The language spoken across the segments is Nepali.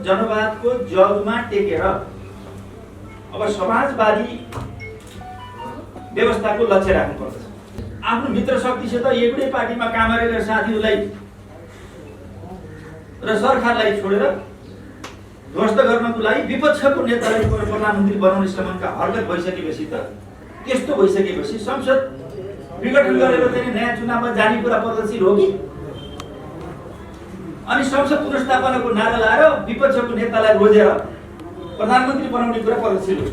जनवादको जगमा टेकेर अब समाजवादी व्यवस्थाको लक्ष्य राख्नुपर्छ। आफ्नो मित्र शक्तिसित एउटै पार्टीमा काम गरेर साथीहरूलाई र सरकारलाई छोडेर ध्वस्त गर्नको लागि विपक्षको नेतालाई प्रधानमन्त्री बनाउने सम्मका हरकत भइसकेपछि त त्यस्तो भइसकेपछि संसद विघटन गरेर चाहिँ नयाँ चुनावमा जाने कुरा प्रगतिशील हो कि? अनि संसद पुनर्स्थापनाको नारा लाएर विपक्षको नेतालाई रोजेर प्रधानमन्त्री बनाउने कुरा प्रगतिशील हो?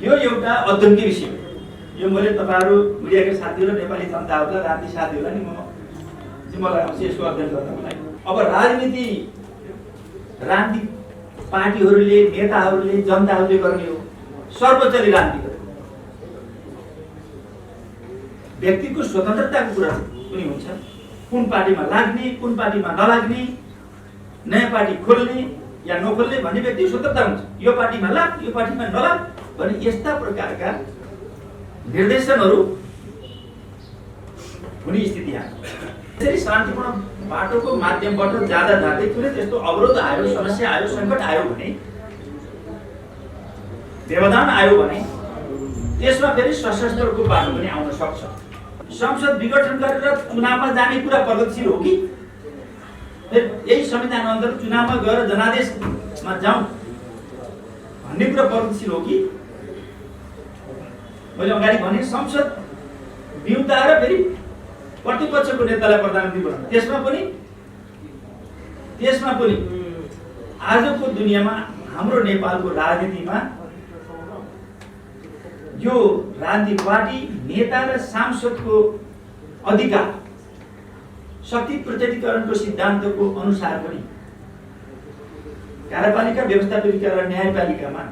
यो एउटा अध्ययनकै विषय हो। यो मैले तपाईहरु मिडियाका साथीहरु नेपाली जनताहरुलाई राति साथीहरुलाई नि मलाई आउँछ यसको अध्ययन गर्नको लागि। अब राजनीति पार्टीहरुले नेताहरुले जनताहरुले गर्ने हो। सर्वोच्चले राजनीति गर्छ। व्यक्तिको स्वतन्त्रताको कुरा पनि हुन्छ। कुन पार्टीमा लाग्ने कुन पार्टीमा नलाग्ने, नयाँ पार्टी खोल्ने या नखोल्ने भन्ने व्यक्तिको स्वतन्त्रता हुन्छ। यो पार्टीमा लाग यो पार्टीमा नलाग भन्ने यस्ता प्रकारका निर्देशनहरू हुने स्थिति आयो। त्यसरी शान्तिपूर्ण बाटोको माध्यमबाट जाँदा जाँदै कुनै त्यस्तो अवरोध आयो, समस्या आयो, सङ्कट आयो भने, व्यवधान आयो भने त्यसमा फेरि सशस्त्रको बाटो पनि आउन सक्छ। संसद विघटन गरेर चुनावमा जाने कुरा प्रगतिशील हो कि? यही संविधान अन्तर्गत चुनावमा गएर जनादेशमा जाउँ भन्ने कुरा प्रगतिशील हो कि? मैले अगाडि भने संसद बिउताएर फेरि प्रतिपक्षको नेतालाई प्रधानमन्त्री बनाउनु, त्यसमा पनि आजको दुनियाँमा हाम्रो नेपालको राजनीतिमा यो राजनीतिक पार्टी नेता र सांसदको अधिकार शक्ति प्रत्यधिकरणको सिद्धान्तको अनुसार पनि कार्यपालिका, व्यवस्थापिका र न्यायपालिकामा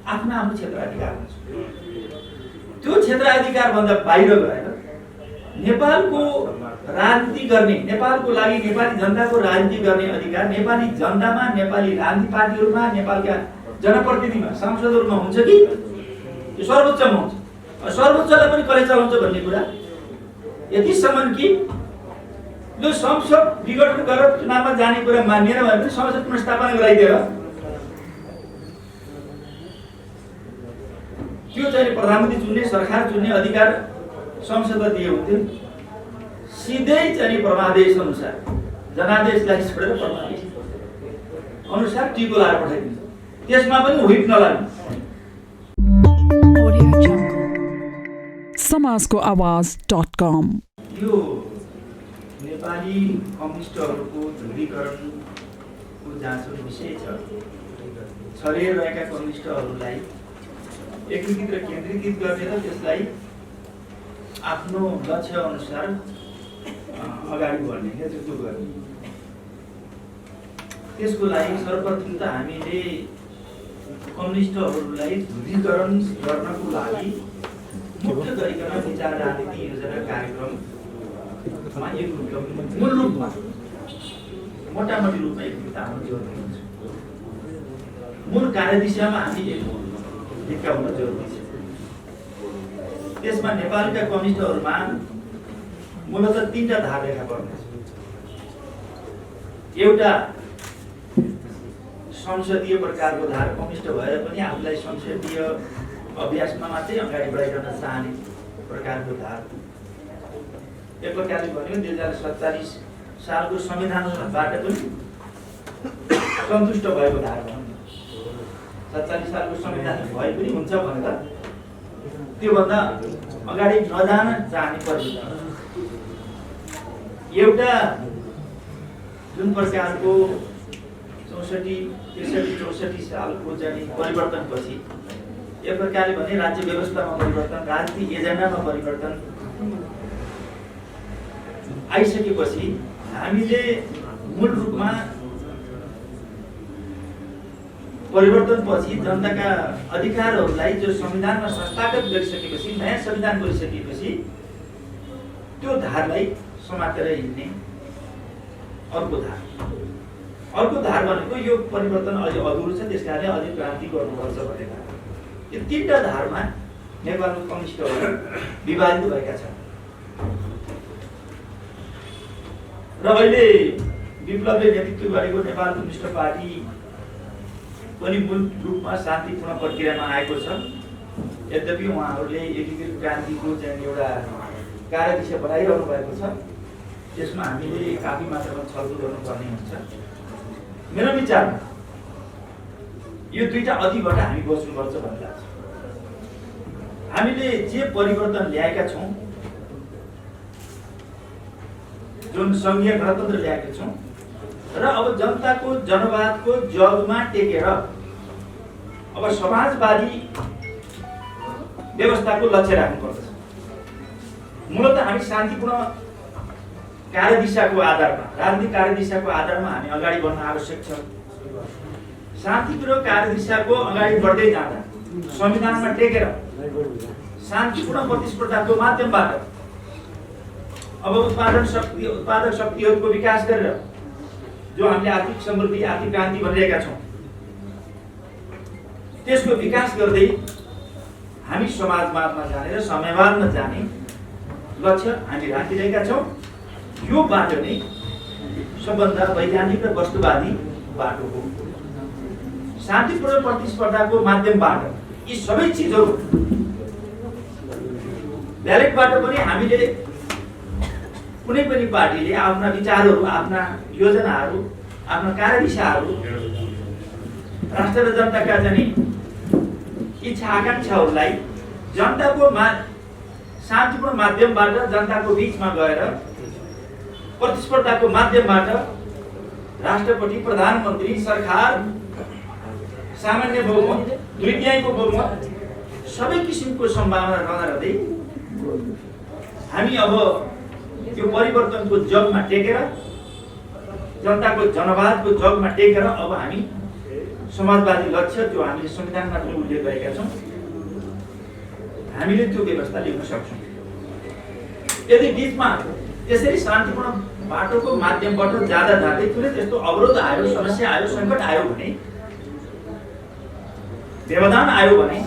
आफ्नो आफ्नो क्षेत्राधिकार हुन्छ। त्यो क्षेत्राधिकार भन्दा बाहिर गएर नेपालको राजनीति गर्ने, नेपालको लागि नेपाली जनताको राजनीति गर्ने अधिकार नेपाली जनतामा, नेपाली राजनीतिक पार्टीहरुमा, नेपालका जनप्रतिनिधिमा, सांसदहरुमा हुन्छ कि यो सर्वोच्चमा हुन्छ? सर्वोच्चलाई पनि कसले चलाउँछ भन्ने कुरा यतिसम्म कि यो संसद विघटन गरेर चुनावमा जाने कुरा मानिएन भने पनि संसद पुनर्स्थापना गराइदिएर त्यो चाहिँ प्रधानमन्त्री चुन्ने, सरकार चुन्ने अधिकार संसदलाई दिए हुन्थ्यो। सिधै चाहिँ परमादेश अनुसार जनादेशलाई छोडेर परमादेश अनुसार टिको लाएर पठाइदिन्छ। त्यसमा पनि हुइप नलाग्नु। समाजको आवाज.com यो नेपाली कम्युनिस्टहरूको ध्रुवीकरणको जाँचको विषय छ। छरिएर रहेका कम्युनिस्टहरूलाई एकीकृत र केन्द्रीकृत गर्ने र त्यसलाई आफ्नो लक्ष्य अनुसार अगाडि बढ्ने, नेतृत्व गर्ने। त्यसको लागि सर्वप्रथम त हामीले कम्युनिस्टहरूलाई ध्रुवीकरण गर्नको लागि मुख्य गरिकन विचार, राजनीति, योजना, कार्यक्रममा मूल रूपमा मोटामोटी रूपमा एकता हुन जरुरी हुन्छ। मूल कार्यदिशामा हामी ढिक्का हुन जरुरी छ। त्यसमा नेपालका कम्युनिस्टहरुमा मूलतः तीनटा धार देखा पर्दछ। एउटा संसदीय प्रकारको धार, कम्युनिस्ट भएर पनि आफूलाई संसदीय अभ्यासमा मात्रै अगाडि बढाइरहन चाहने प्रकारको धार। एक प्रकारले भन्यो 2047 सालको संविधानबाट पनि सन्तुष्ट भएको धार भनौँ। 47 सालको संविधान भए पनि हुन्छ भनेर त्योभन्दा अगाडि नजान चाहने परिस्थिति। एउटा जुन प्रकारको 64 सालको चाहिँ परिवर्तनपछि एक प्रकारले भने राज्य व्यवस्थामा परिवर्तन, राजनीतिक एजेन्डामा परिवर्तन आइसकेपछि हामीले मूल रूपमा परिवर्तनपछि जनताका अधिकारहरूलाई जो संविधानमा संस्थागत गरिसकेपछि, नयाँ संविधान गरिसकेपछि त्यो धारलाई समातेर हिँड्ने अर्को धार भनेको यो परिवर्तन अझै अधुरो छ, त्यसकारणले अझै क्रान्ति गर्नुपर्छ भनेर यो तीनटा धारमा नेपालको कम्युनिस्टहरू विभाजित भएका छन्। र अहिले विप्लवले नेतृत्व गरेको नेपाल कम्युनिस्ट पार्टी पनि मूल रूपमा शान्तिपूर्ण प्रक्रियामा आएको छ। यद्यपि उहाँहरूले एकीकृत क्रान्तिको चाहिँ एउटा कार्यदिशा बनाइरहनु भएको छ, त्यसमा हामीले काफी मात्रामा छलफल गर्नुपर्ने हुन्छ। मेरो विचारमा यो दुईटा अतिबाट हामी बस्नुपर्छ भन्ने लाग्छ। हामीले जे परिवर्तन ल्याएका छौँ, जुन सङ्घीय गणतन्त्र ल्याएका छौँ र अब जनताको जनवादको जगमा टेकेर अब समाजवादी व्यवस्थाको लक्ष्य राख्नुपर्छ। मूलतः हामी शान्तिपूर्ण कार्यदिशाको आधारमा, राजनीतिक कार्यदिशाको आधारमा हामी अगाडि बढ्न आवश्यक छ। शान्तिपूर्ण कार्यदिशाको अगाडि बढ्दै जाँदा संविधानमा टेकेर शान्तिपूर्ण प्रतिस्पर्धाको माध्यमबाट अब उत्पादक शक्तिहरूको विकास गरेर जो हामीले आर्थिक समृद्धि, आर्थिक क्रान्ति भनिरहेका छौँ, त्यसको विकास गर्दै हामी समाजवादमा जाने र साम्यवादमा जाने लक्ष्य हामी राखिरहेका छौँ। यो बाटो नै सबभन्दा वैज्ञानिक र वस्तुवादी बाटो हो। शान्तिपूर्ण प्रतिस्पर्धाको माध्यमबाट यी सबै चिजहरू ब्यालेटबाट पनि हामीले कुनै पनि पार्टीले आफ्ना विचारहरू, आफ्ना योजनाहरू, आफ्ना कार्यदिशाहरू राष्ट्र र जनताका चाहिँ इच्छा आकाङ्क्षाहरूलाई जनताको शान्तिपूर्ण माध्यमबाट जनताको बिचमा गएर प्रतिस्पर्धाको माध्यमबाट राष्ट्रपति, प्रधानमन्त्री, सरकार, सामान्य बहुमत, 2/3 बहुमत सबै किसिमको सम्भावना रहँदै हामी अब यो परिवर्तनको जगमा टेकेर, जनताको जनवादको जगमा टेकेर अब हामी समाजवादी लक्ष्य जो हामीले संविधानमा जुन उल्लेख गरेका छौँ, हामीले त्यो व्यवस्था ल्याउन सक्छौँ। यदि बिचमा यसरी शान्तिपूर्ण बाटोको माध्यमबाट जाँदा जाँदै कुनै त्यस्तो अवरोध आयो, समस्या आयो, सङ्कट आयो भने, व्यवधान आयो भने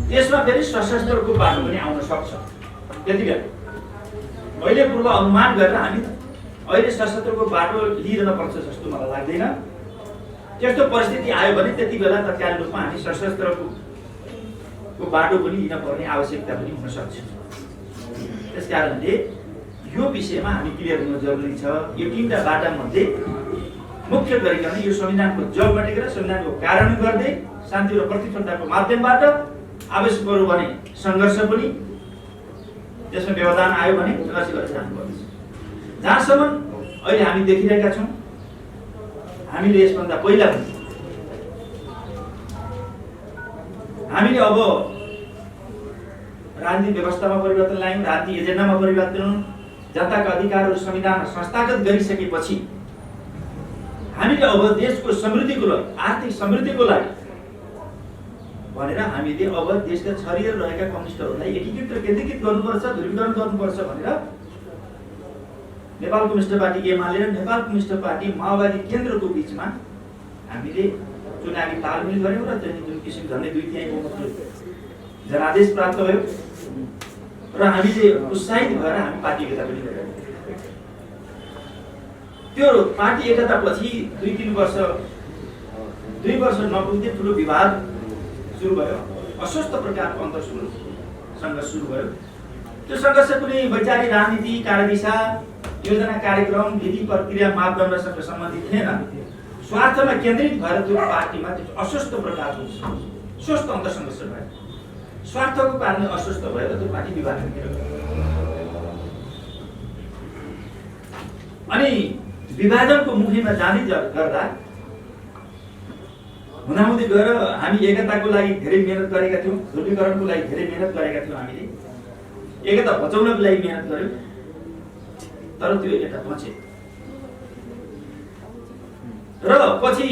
त्यसमा फेरि सशस्त्रको बाटो पनि आउन सक्छ। त्यतिबेला अहिले पूर्व अनुमान गरेर हामी अहिले सशस्त्रको बाटो लिइरहन पर्छ जस्तो मलाई लाग्दैन। त्यस्तो परिस्थिति आयो भने त्यति बेला तत्कालीन रूपमा हामी सशस्त्रको बाटो पनि लिन पर्ने आवश्यकता पनि हुन सक्छ। त्यसकारणले यो विषयमा हामी क्लियर हुन जरुरी छ। यो तीनटा बाटामध्ये मुख्य गरिकन यो संविधानको जगमा टेकेर संविधानको कार्यान्वयन गर्दै शान्ति र प्रतिस्पर्धाको माध्यमबाट आवश्यक पऱ्यो भने सङ्घर्ष पनि, त्यसमा व्यवधान आयो भने सङ्घर्ष गरेर जानुपर्छ। जहाँसम्म अहिले हामी देखिरहेका छौँ, हामीले यसभन्दा पहिला पनि हामीले अब राजनीतिक व्यवस्थामा परिवर्तन ल्यायौँ, राजनीतिक एजेन्डामा परिवर्तन, जनताका अधिकारहरू संविधानमा संस्थागत गरिसकेपछि हामीले अब देशको समृद्धिको लागि, आर्थिक समृद्धिको लागि भनेर हामीले अब देशका छरिएर रहेका कम्युनिस्टहरूलाई एकीकृत र केन्द्रीकृत गर्नुपर्छ, ध्रुवीकरण गर्नुपर्छ भनेर नेपाल कम्युनिस्ट पार्टी एमाले र नेपाल कम्युनिस्ट पार्टी माओवादी केन्द्रको बिचमा हामीले चुनावी तालमेल गऱ्यौँ र जुन किसिमको झन्डै 2/3 बहुमतले जनादेश प्राप्त भयो र हामीले उत्साहित भएर हामी पार्टी एकता पनि गऱ्यौँ। त्यो पार्टी एकतापछि 2-3 वर्ष नपुग्दै ठुलो विवाद सुरु भयो, अस्वस्थ प्रकारको सङ्घर्ष सुरु भयो। त्यो सङ्घर्ष कुनै वैचारिक राजनीति, कार्यदिशा, योजना, कार्यक्रम, विधि, प्रक्रिया, मापदण्डसँग सम्बन्धित थिएन। स्वार्थमा केन्द्रित भएर त्यो पार्टीमा अस्वस्थ प्रकारको स्वस्थ अन्तर्सङ्घर्ष भयो। स्वार्थको कारणले अस्वस्थ भएर त्यो पार्टी विभाजनतिर गयो। अनि विभाजनको मुखमा जाँदै गर्दा हुँदाहुँदै गएर हामी एकताको लागि धेरै मेहनत गरेका थियौँ, ध्रुवीकरणको लागि धेरै मेहनत गरेका थियौँ, हामीले एकता बचाउनको लागि मेहनत गर्यौँ, तर त्यो एकता बचे। र पछि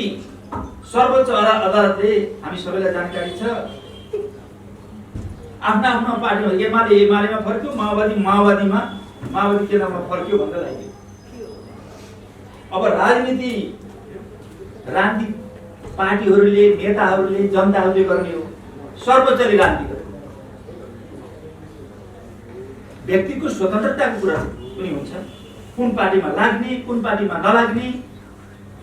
सर्वोच्च अदालतले, हामी सबैलाई जानकारी छ, आफ्ना आफ्ना पार्टीमा एमालेमा फर्क्यो, माओवादी केन्द्रमा फर्क्यो भन्दै लाग्यो। अब राजनीतिक पार्टीहरूले, नेताहरूले, जनताहरूले गर्ने हो, सर्वोच्चले राजनीति गर्यो। व्यक्तिको स्वतन्त्रताको कुरा पनि हुन्छ, कुन पार्टीमा लाग्ने, कुन पार्टीमा नलाग्ने,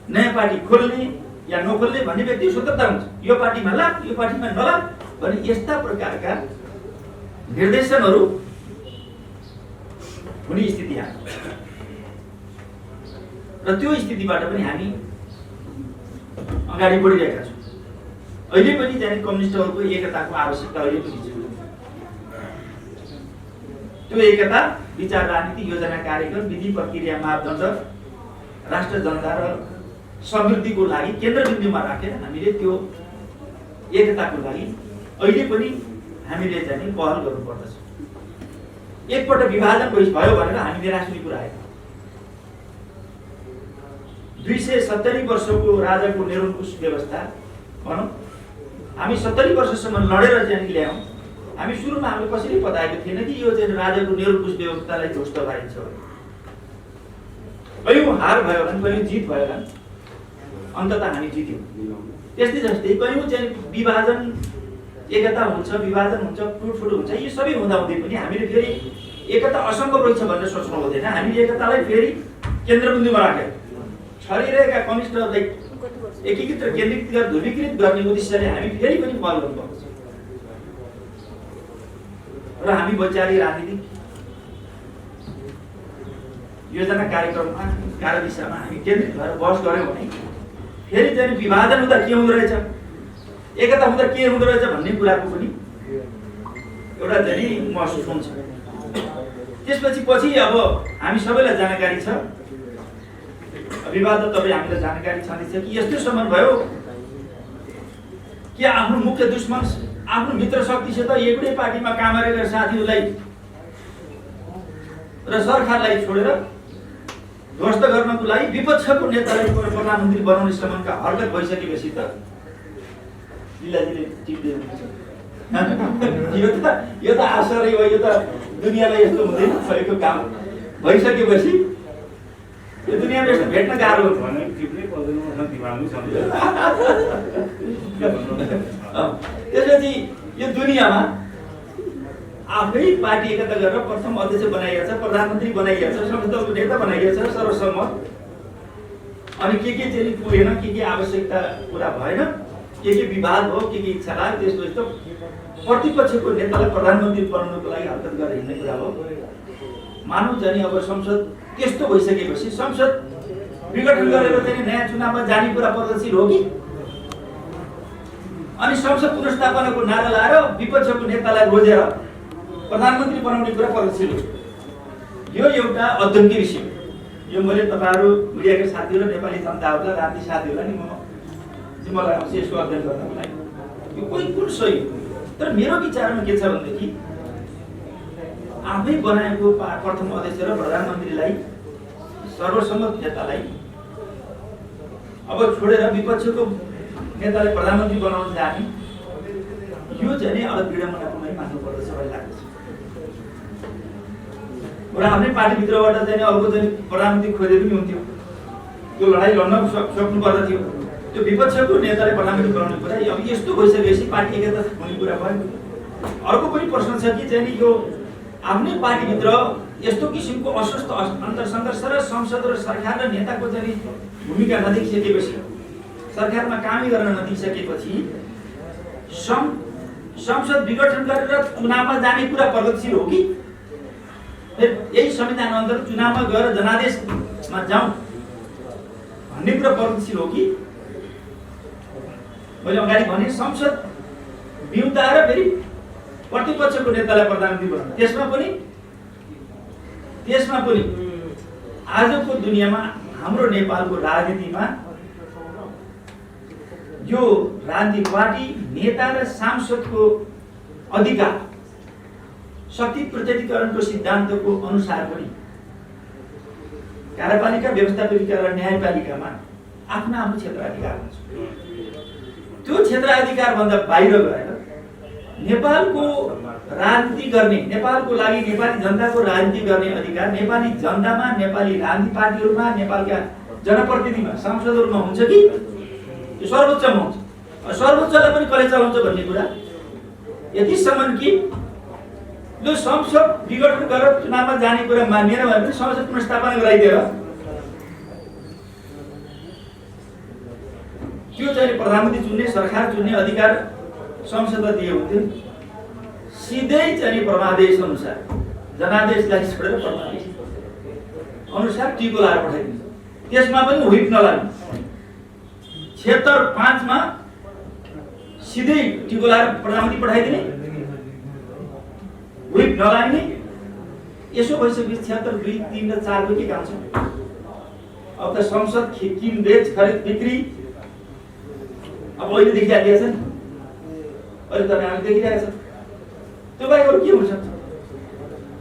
नयाँ पार्टी खोल्ने, या नखोल्ने भन्ने व्यक्ति स्वतन्त्र हुन्छ, यो पार्टीमा ला यो पार्टीमा नला भने यस्ता प्रकारका निर्देशनहरू हुने स्थिति आयो। र त्यो स्थितिबाट पनि हामी अगाडि बढिरहेका छौँ। अहिले पनि चाहिँ कम्युनिस्टहरूको एकताको आवश्यकता अहिले पनि छ। त्यो एकता विचार, राजनीति, योजना, कार्यक्रम, विधि, प्रक्रिया, मापदण्ड, राष्ट्र, जनता र समृद्धिको लागि केन्द्रबिन्दुमा राखेर हामीले त्यो एकताको लागि अहिले पनि हामीले चाहिँ पहल गर्नुपर्दछ। एकपल्ट विभाजन भयो भनेर हामी निराश हुने कुरा आयो। 270 वर्षको राजाको निरङ्कुश व्यवस्था भनौँ, हामी 70 वर्षसम्म लडेर चाहिँ ल्यायौँ। हामी सुरुमा हामीले कसैले बताएको थिएन कि यो चाहिँ राजाको निरङ्कुश व्यवस्थालाई ध्वस्त पारिन्छ। कयौँ हार भयो भने, कयौँ जित भयो भने अन्ततः हामी जित्यौँ। त्यस्तै जस्तै कयौँ चाहिँ विभाजन, एकता हुन्छ, विभाजन हुन्छ, टुटफुट हुन्छ, यो सबै हुँदाहुँदै पनि हामीले फेरि एकता असम्भव रहेछ भनेर सोच्नु हुँदैन। हामीले एकतालाई फेरि केन्द्रबिन्दुमा राखेर छरिरहेका कम्युनिस्टहरूलाई एकीकृत र केन्द्रीकृत ध्रुवीकृत गर्ने उद्देश्यले हामी फेरि पनि पहल गर्नुपर्छ। र हामी वैचारिक राजनीतिक योजना कार्यक्रममा, कार्यदिशामा हामी केन्द्रित भएर बहस गऱ्यौँ भने फेरि चाहिँ विभाजन हुँदा के हुँदो रहेछ, एकता हुँदा के हुँदो रहेछ भन्ने कुराको पनि एउटा चाहिँ महसुस हुन्छ। त्यसपछि अब हामी सबैलाई जानकारी छ, विवाद त तपाईँ हामीलाई जानकारी छँदैछ कि यस्तो सम्म भयो कि आफ्नो मुख्य दुश्मन, आफ्नो मित्र शक्तिसित एउटै पार्टीमा काम गरेका साथीहरूलाई र सरकारलाई छोडेर ध्वस्त गर्नको लागि विपक्षको नेतालाई प्रधानमन्त्री बनाउने सम्मका हरकत भइसकेपछि त लिलाजीले टिप्दै हुनुहुन्छ। यो त आश्चर्य हो, यो त दुनियाँलाई यस्तो हुँदैन भएको काम भइसकेपछि यो दुनियाँमा यस्तो भेट्न गाह्रो हो। त्यसपछि यो दुनियाँमा आफ्नै पार्टी एकता गरेर प्रथम अध्यक्ष बनाइएको छ, प्रधानमन्त्री बनाइएको छ, संसदको नेता बनाइएको छ सर्वसम्मत। अनि के चाहिँ पुगेन, के आवश्यकता पुरा भएन, के विवाद हो, के इच्छा लाग्यो, त्यस्तो प्रतिपक्षको नेतालाई प्रधानमन्त्री बनाउनको लागि हरकत गरेर हिँड्ने कुरा हो। मानव चाहिँ अब संसद त्यस्तो भइसकेपछि संसद विघटन गरेर चाहिँ नयाँ चुनावमा जाने कुरा प्रगतिशील हो कि? अनि संसद पुनर्स्थापनाको नारा लाएर विपक्षको नेतालाई रोजेर प्रधानमन्त्री बनाउने कुरा प्रगतिशील हो। यो एउटा अध्ययनकै विषय हो। यो मैले तपाईँहरू मिडियाका साथीहरू, नेपाली जनताहरूलाई, राजनीतिक साथीहरूलाई नि मलाई आउँछ यसको अध्ययन गर्नको लागि। यो कोही कुन सही हो, तर मेरो विचारमा के छ भनेदेखि आफै बनाएको प्रथम अध्यक्ष र प्रधानमन्त्रीलाई, सर्वसम्मत नेतालाई अब छोडेर विपक्षको नेतालाई प्रधानमन्त्री बनाउन जाने यो चाहिँ अलग विडम्बनापूर्ण मान्नुपर्दछ भन्ने लाग्छ। र आफ्नै पार्टीभित्रबाट चाहिँ अर्को चाहिँ प्रधानमन्त्री खोजे पनि हुन्थ्यो, त्यो लडाइँ लड्न सक्नु पर्दथ्यो। त्यो विपक्षको नेताले प्रधानमन्त्री बनाउने कुरा अब यस्तो भइसकेपछि पार्टी एकता हुने कुरा भयो। अर्को पनि प्रश्न छ कि चाहिँ यो आफ्नै पार्टीभित्र यस्तो किसिमको अस्वस्थ अन्तरसङ्घर्ष र संसद र सरकार र नेताको चाहिँ भूमिका नदेखिसकेपछि, सरकारमा कामै गर्न नदिइसकेपछि संसद विघटन गरेर चुनावमा जाने कुरा प्रगतिशील हो कि? यही संविधान अन्तर्गत चुनावमा गएर जनादेशमा जाउँ भन्ने कुरा प्रगतिशील हो कि? मैले अगाडि भने संसद बिउताएर फेरि प्रतिपक्षको नेतालाई प्रधानमन्त्री बनाउनु, त्यसमा पनि आजको दुनियाँमा हाम्रो नेपालको राजनीतिमा यो राजनीतिक पार्टी, नेता र सांसदको अधिकार शक्ति प्रत्यधिकरणको सिद्धान्तको अनुसार पनि कार्यपालिका, व्यवस्थापिका र न्यायपालिकामा आफ्नो आफ्नो क्षेत्राधिकार हुन्छ। त्यो क्षेत्राधिकारभन्दा बाहिर गएर नेपालको राजनीति गर्ने, नेपालको लागि नेपाली जनताको राजनीति गर्ने अधिकार नेपाली जनतामा, नेपाली राजनीतिक पार्टीहरूमा, नेपालका जनप्रतिनिधिमा, सांसदहरूमा हुन्छ कि यो सर्वोच्चमा हुन्छ? सर्वोच्चलाई पनि कसले चलाउँछ भन्ने कुरा यतिसम्म कि यो संसद विघटन गरेर चुनावमा जाने कुरा मानिएन भने पनि संसद पुनर्स्थापना गराइदिएर त्यो चाहिँ प्रधानमन्त्री चुन्ने सरकार चुन्ने अधिकार संसदलाई दिए हुन्थ्यो। सिधै चाहिँ परमादेश अनुसार जनादेशलाई छोडेर परमादेश अनुसार टिको लाएर पठाइदिन्छ। त्यसमा पनि व्हिप नलाग्ने 76-5 मा सिधै टिको लाएर प्रधानमन्त्री पठाइदिने, व्हिप नलाग्ने। यसो भइसकेपछि 76, 2, 3 र 4 को के काम छ? अब त संसद किन बेच खरिद बिक्री अब अहिले देखिहालिएको छ नि, अहिले तपाईँ हामी देखिरहेका छौँ। त्यो बाहेक अरू के हुन सक्छ?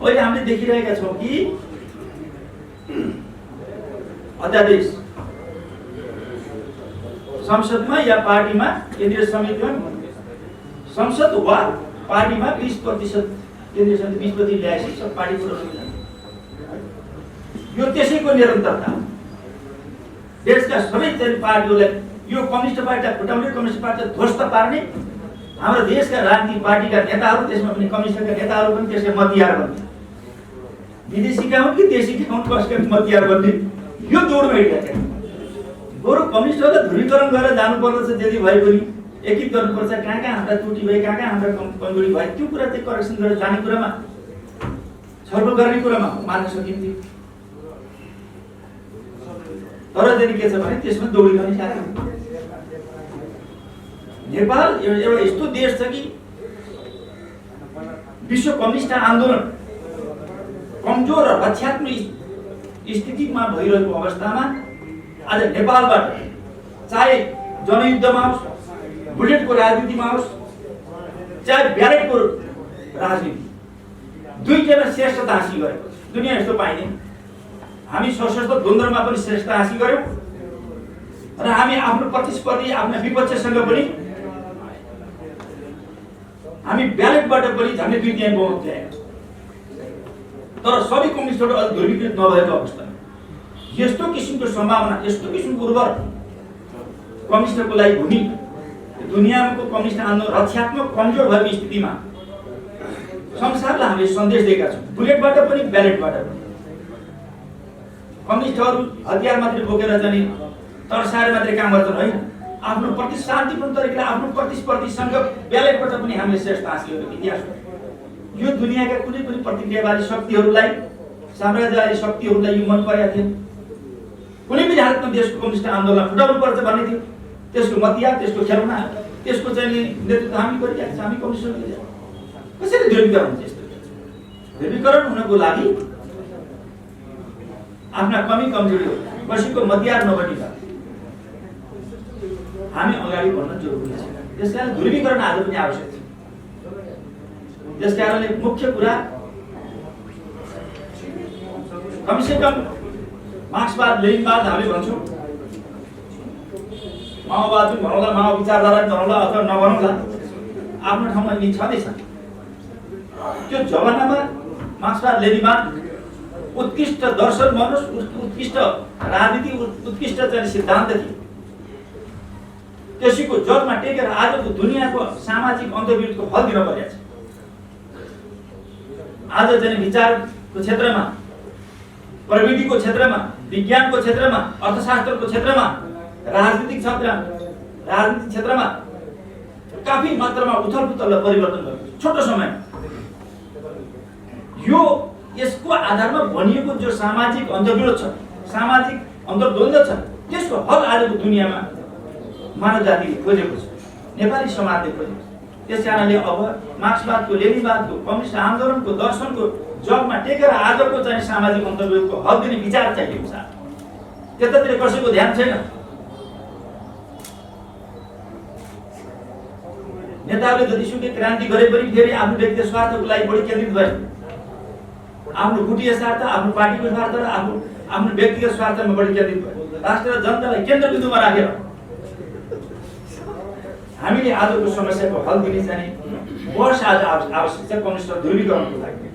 अहिले हामीले देखिरहेका छौँ कि अध्यादेश संसदमा या पार्टीमा, केन्द्रीय समितिमा, संसद वा पार्टीमा 20% केन्द्रीय समिति 20% ल्याएपछि सब पार्टी पुऱ्याउनु जान्छ। यो त्यसैको निरन्तरता देशका सबै पार्टीहरूलाई, यो कम्युनिस्ट पार्टीलाई फुटाउने, कम्युनिस्ट पार्टीलाई ध्वस्त पार्ने, हाम्रो देशका राजनीतिक पार्टीका नेताहरू, त्यसमा पनि कम्युनिस्टका नेताहरू पनि त्यसले मतियार बन्ने, विदेशीका हुन् कि देशीका हुन्, कसका मतियार बन्ने, यो दौडमा हिँडिरहेको छ। बरु कम्युनिस्टहरूलाई ध्रुवीकरण गरेर जानुपर्दछ, जति भए पनि एकीकृत गर्नुपर्छ। कहाँ कहाँ हाम्रा त्रुटि भए, कहाँ कहाँ हाम्रा कमजोरी भए, त्यो कुरा चाहिँ करेक्सन गरेर जाने कुरामा, छलफल गर्ने कुरामा मान्न सकिन्थ्यो। तर चाहिँ के छ भने त्यसमा दौडिरहने साथी। नेपाल एउटा यस्तो देश छ कि विश्व कम्युनिस्ट आन्दोलन कमजोर र रक्षात्मक स्थितिमा भइरहेको अवस्थामा आज नेपालबाट चाहे जनयुद्धमा होस्, बुलेटको राजनीतिमा होस्, चाहे ब्यालेटको राजनीति, दुईजना श्रेष्ठता हासिल गरेको दुनियाँ यस्तो पाइँदैन। हामी सशस्त्र द्वन्द्वमा पनि श्रेष्ठता हासिल गर्यौँ र हामी आफ्नो प्रतिस्पर्धी, आफ्ना विपक्षसँग पनि हामी ब्यालेटबाट पनि झन्डै 2/3 बहुमत ल्यायौँ। तर सबै कम्युनिस्टहरू अलि ध्रुवीकृत नभएको अवस्थामा यस्तो किसिमको सम्भावना, यस्तो किसिमको उर्वर कम्युनिस्टको लागि भूमि, दुनियाँको कम्युनिस्ट आन्दोलन रक्षात्मक कमजोर भएको स्थितिमा संसारलाई हामीले सन्देश दिएका छौँ, बुलेटबाट पनि ब्यालेटबाट पनि। कम्युनिस्टहरू हतियार मात्रै बोकेर जाने, तर्साएर मात्रै काम गर्छन् होइन, आफ्नो शान्तिपूर्ण तरिकाले आफ्नो प्रतिस्पर्धीसँग ब्यालेटबाट पनि हामीले श्रेष्ठ हासिल गरेको इतिहास हो। यो दुनियाँका कुनै पनि प्रतिक्रियावादी शक्तिहरूलाई, साम्राज्यवादी शक्तिहरूलाई यो मन परेको थिएन। कुनै पनि हालतमा देशको कम्युनिस्ट आन्दोलन फुटाउनु पर्छ भन्ने थियो। त्यसको मतियार, त्यसको खेलौना, त्यसको चाहिँ नेतृत्व हामी गरिरहेका छौँ। हामी कम्युनिस्टहरूले कसरी ध्रुवीकरण हुन्छ? यस्तो ध्रुवीकरण हुनको लागि आफ्ना कमी कमजोरी, कसैको मतियार नबनिका हामी अगाडि बढ्न जरुरी छ। त्यसकारण ध्रुवीकरण आज पनि आवश्यक छ। त्यसकारणले मुख्य कुरा कमसेकम मार्क्सवाद, लेनिनवाद हामीले भन्छौँ, माओवाद पनि भनौँला, माओ विचारधारा पनि भनौँला अथवा नभनौँला, आफ्नो ठाउँमा यी छँदैछ। त्यो जमानामा मार्क्सवाद, लेनिनवाद उत्कृष्ट दर्शन भन्नुहोस्, उत्कृष्ट राजनीति, उत्कृष्ट चाहिँ सिद्धान्त थिए। त्यसैको जगमा टेकेर आजको दुनियाँको सामाजिक अन्तर्विरोधको हल दिन परेको छ। आज चाहिँ विचारको क्षेत्रमा, प्रविधिको क्षेत्रमा, विज्ञानको क्षेत्रमा, अर्थशास्त्रको क्षेत्रमा, राजनीतिक क्षेत्रमा काफी मात्रामा उथलपुथल र परिवर्तन भएको छ छोटो समय। यो यसको आधारमा बनिएको जो सामाजिक अन्तर्विरोध छ, सामाजिक अन्तर्द्वन्द्व छ, त्यसको हल आजको दुनियाँमा मानव जातिले खोजेको छ, नेपाली समाजले खोजेको छ। त्यसकारणले अब मार्क्सवादको, लेनिनवादको, कम्युनिस्ट आन्दोलनको, दर्शनको जगमा टेकेर आजको चाहिँ सामाजिक अन्तर्विरोधको हल दिने विचार चाहिएको छ। त्यतातिर कसैको ध्यान छैन। नेताहरूले जतिसुकै क्रान्ति गरे पनि फेरि आफ्नो व्यक्तिगत स्वार्थको लागि बढी केन्द्रित भए। आफ्नो गुटीय स्वार्थ, आफ्नो पार्टीको स्वार्थ र आफ्नो व्यक्तिगत स्वार्थमा बढी केन्द्रित भए। राष्ट्र र जनतालाई केन्द्रबिन्दुमा राखेर हामीले आजको समस्याको हल दिने चाहिँ वर्ष आज आवश्यक छ। कम्युनिस्ट ध्रुवीकरणको लागि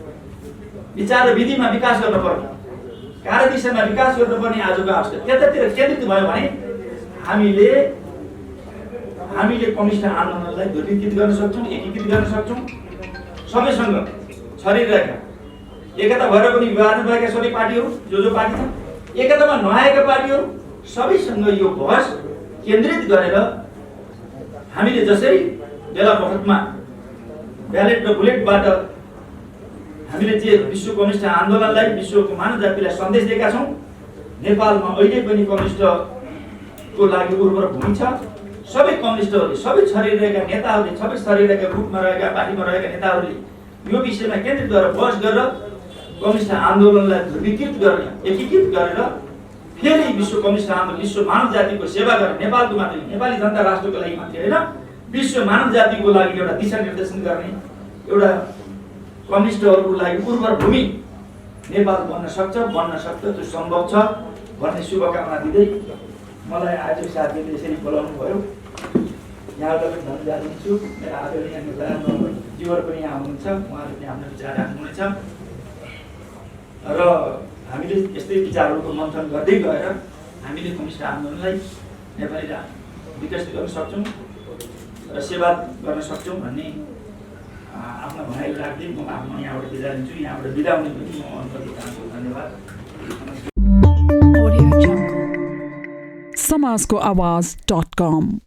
विचार र विधिमा विकास गर्न पर्ने, कार्यदिशामा विकास गर्नुपर्ने आजको आवश्यक। त्यतातिर केन्द्रित भयो भने हामीले कम्युनिस्ट आन्दोलनलाई ध्रुवीकृत गर्न सक्छौँ, एकीकृत गर्न सक्छौँ। सबैसँग छरिरहेका, एकता भएर पनि विभाजन भएका सबै पार्टीहरू, जो पार्टी छन्, एकतामा नआएका पार्टीहरू सबैसँग यो बहस केन्द्रित गरेर हामीले जसरी बेला बखतमा ब्यालेट र बुलेटबाट हामीले जे विश्व कम्युनिस्ट आन्दोलनलाई विश्वको मानव जातिलाई सन्देश दिएका छौँ, नेपालमा अहिले पनि कम्युनिस्टको लागि उर्वर भूमि छ। सबै कम्युनिस्टहरूले, सबै छरिरहेका नेताहरूले, सबै छरिरहेका ग्रुपमा रहेका पार्टीमा रहेका नेताहरूले यो विषयमा केन्द्रित गरेर बहस गरेर कम्युनिस्ट आन्दोलनलाई ध्रुवीकृत गर्ने, एकीकृत गरेर फेरि विश्व कम्युनिस्ट आन्दोलन, विश्व मानव जातिको सेवा गर्ने, नेपालको मात्रै, नेपाली जनता राष्ट्रको लागि मात्रै होइन, विश्व मानव जातिको लागि एउटा दिशानिर्देशन गर्ने, एउटा कम्युनिस्टहरूको लागि उर्वर भूमि नेपाल बन्न सक्छ, त्यो सम्भव छ भन्ने शुभकामना दिँदै मलाई आज साथीले यसरी बोलाउनु भयो। यहाँलाई पनि धन्यवाद दिन्छु। मेरा आदरणीय नेता जीवर पनि यहाँ हुनुहुन्छ, उहाँले पनि आफ्नो विचार राख्नुहुनेछ र हामीले यस्तै विचारहरूको मन्थन गर्दै गएर हामीले कम्युनिस्ट आन्दोलनलाई नेपाली विकसित गर्न सक्छौँ र सेवा गर्न सक्छौँ भन्ने आफ्नो भनाइ राख्दै म आफ्नो यहाँबाट बिदा लिन्छु। यहाँबाट बिदा हुने पनि म अनुमति चाहन्छु। धन्यवाद। समाजको आवाज.com